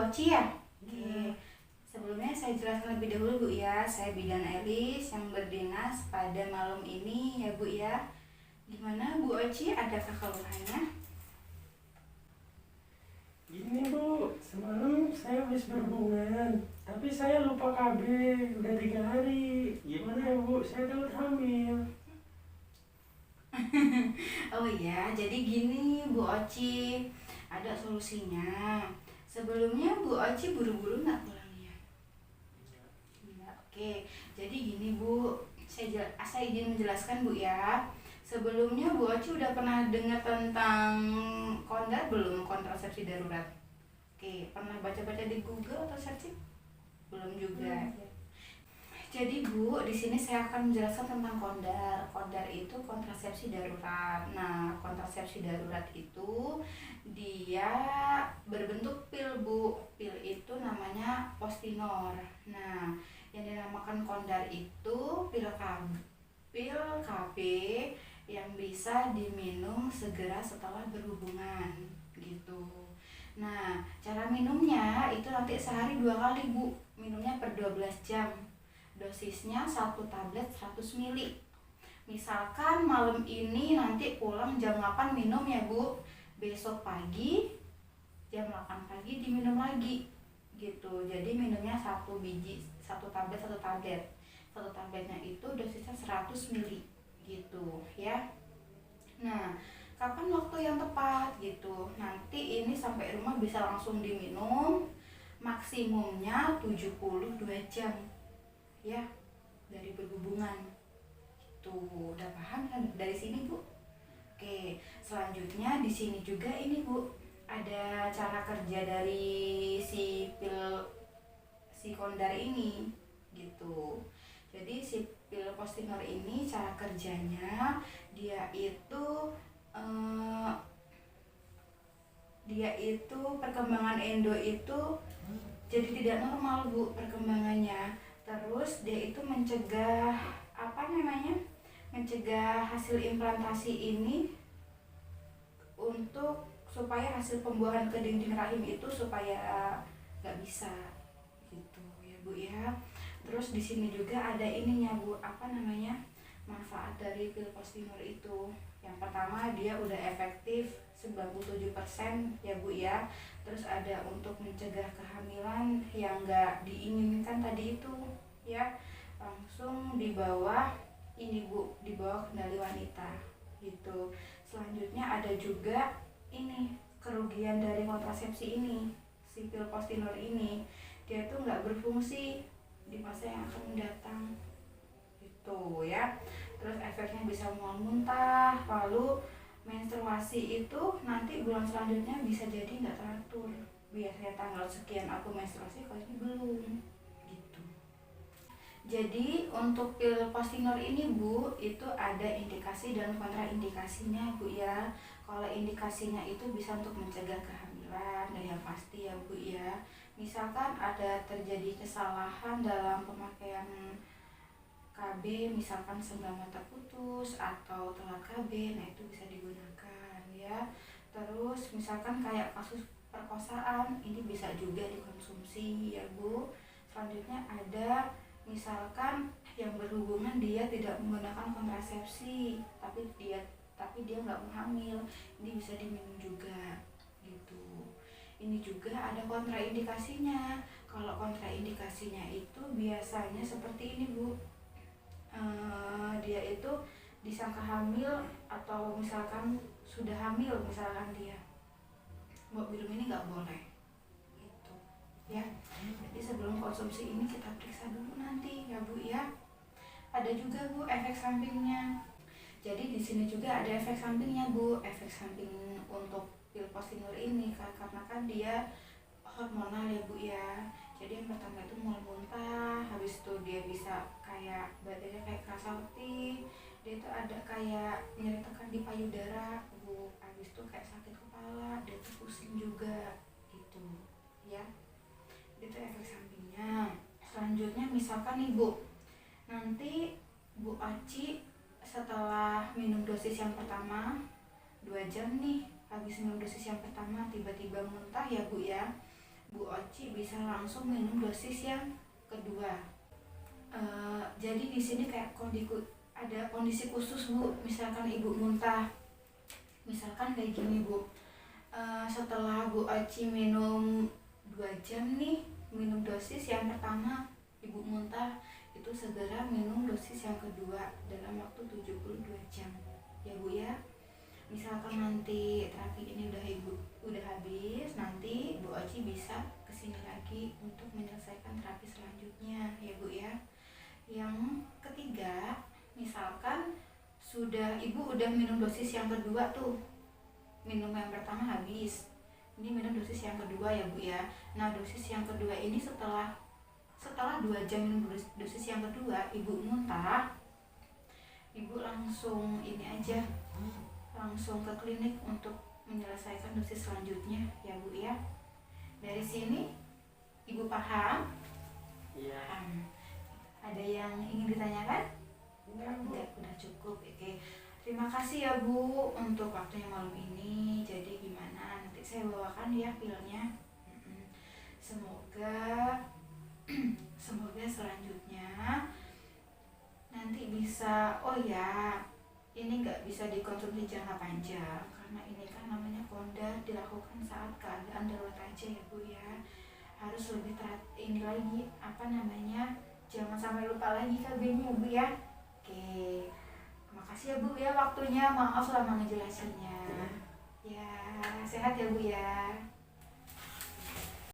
Oci ya? Oke. Sebelumnya saya jelaskan lebih dahulu Bu ya. Saya Bidan Elis yang berdinas pada malam ini ya Bu ya. Gimana Bu Oci, adakah keluhannya? Gini Bu, semalam saya habis berhubungan, tapi saya lupa KB, udah 3 hari. Gimana ya Bu, saya takut hamil. Oh iya, jadi gini Bu Oci, ada solusinya. Sebelumnya Bu Oci buru-buru nggak pulangnya? Enggak. Oke, jadi gini Bu, saya izin menjelaskan Bu ya. Sebelumnya Bu Oci udah pernah dengar tentang kondar belum, kontrasepsi darurat? Oke, pernah baca-baca di Google atau searching? Belum juga. Jadi Bu, di sini saya akan menjelaskan tentang kondar. Kondar itu kontrasepsi darurat. Nah, kontrasepsi darurat itu dia berbentuk pil Bu. Pil itu namanya Postinor. Nah, yang dinamakan kondar itu pil KB yang bisa diminum segera setelah berhubungan gitu. Nah, cara minumnya itu nanti sehari 2 kali Bu. Minumnya per 12 jam. Dosisnya 1 tablet 100 ml. Misalkan malam ini nanti pulang jam 8 minum ya Bu. Besok pagi jam 8 pagi diminum lagi gitu. Jadi minumnya 1 tablet 1 tablet. 1 tabletnya itu dosisnya 100 ml gitu ya. Nah, kapan waktu yang tepat gitu? Nanti ini sampai rumah bisa langsung diminum. Maksimumnya 72 jam ya dari berhubungan. Tuh, udah paham kan dari sini Bu? Oke, selanjutnya di sini juga ini Bu, ada cara kerja dari si kondar ini gitu. Jadi si pil Postinor ini cara kerjanya eh, dia itu perkembangan endo itu jadi tidak normal Bu perkembangannya. Terus dia itu mencegah mencegah hasil implantasi ini untuk supaya hasil pembuahan ke dinding rahim itu supaya nggak bisa gitu ya Bu ya. Terus di sini juga ada ininya Bu, manfaat dari pil Postinor itu. Yang pertama dia udah efektif 97% ya Bu ya. Terus ada untuk mencegah kehamilan yang nggak diinginkan tadi itu ya, langsung di bawah kendali wanita gitu. Selanjutnya ada juga ini kerugian dari kontrasepsi ini, si pil Postinor ini dia tuh nggak berfungsi di masa yang akan mendatang gitu ya. Terus efeknya bisa mual muntah, lalu menstruasi itu nanti bulan selanjutnya bisa jadi nggak teratur. Biasanya tanggal sekian aku menstruasi, kalau ini belum gitu. Jadi untuk pil Postinor ini Bu, itu ada indikasi dan kontraindikasinya Bu ya. Kalau indikasinya itu bisa untuk mencegah kehamilan dan yang pasti ya Bu ya. Misalkan ada terjadi kesalahan dalam pemakaian KB, misalkan senggang mata putus atau telat KB, nah itu bisa digunakan ya. Terus misalkan kayak kasus perkosaan, ini bisa juga dikonsumsi ya Bu. Selanjutnya ada misalkan yang berhubungan dia tidak menggunakan kontrasepsi, tapi dia nggak mau hamil, ini bisa diminum juga gitu. Ini juga ada kontraindikasinya. Kalau kontraindikasinya itu biasanya seperti ini Bu, dia itu disangka hamil atau misalkan sudah hamil, misalkan dia mau minum ini nggak boleh gitu ya. Jadi sebelum konsumsi ini kita periksa dulu nanti ya Bu ya. Ada juga Bu efek sampingnya. Jadi di sini juga ada efek sampingnya Bu. Efek samping untuk pil Postinor ini karena kan dia hormonal ya Bu ya. Jadi yang pertama itu mual muntah, habis itu dia bisa kayak badannya kayak kerasa letih, dia itu ada kayak nyeri tekan di payudara Bu, habis itu kayak sakit kepala, dia tuh pusing juga gitu ya. Itu efek sampingnya. Selanjutnya misalkan nih Bu, nanti Bu Aci setelah minum dosis yang pertama 2 jam nih, habis minum dosis yang pertama tiba-tiba muntah ya Bu ya. Bu Oci bisa langsung minum dosis yang kedua. Jadi di sini kayak ada kondisi khusus Bu, misalkan ibu muntah, misalkan kayak gini Bu, setelah Bu Oci minum 2 jam nih, minum dosis yang pertama ibu muntah, itu segera minum dosis yang kedua dalam waktu 72 jam ya Bu ya. Misalkan nanti terapi ini udah habis, nanti Bu Oci bisa kesini lagi untuk menyelesaikan terapi selanjutnya ya Bu ya. Yang ketiga, misalkan ibu udah minum dosis yang kedua tuh, minum yang pertama habis, ini minum dosis yang kedua ya Bu ya. Nah dosis yang kedua ini setelah 2 jam minum dosis yang kedua ibu muntah, ibu langsung langsung ke klinik untuk menyelesaikan dosis selanjutnya ya Bu ya. Dari sini ibu paham? Iya. Ada yang ingin ditanyakan? Enggak, udah cukup. Oke. Terima kasih ya Bu untuk waktunya malam ini. Jadi gimana? Nanti saya bawakan ya pilnya. Semoga selanjutnya nanti bisa, oh ya, ini nggak bisa dikonsumsi jangka panjang karena ini kan namanya konda, dilakukan saat keadaan darurat aja ya Bu ya. Harus lebih ini lagi, jangan sampai lupa lagi KB-nya Bu ya. Oke, makasih ya Bu ya waktunya, maaf lama ngejelasinnya ya. Sehat ya Bu ya.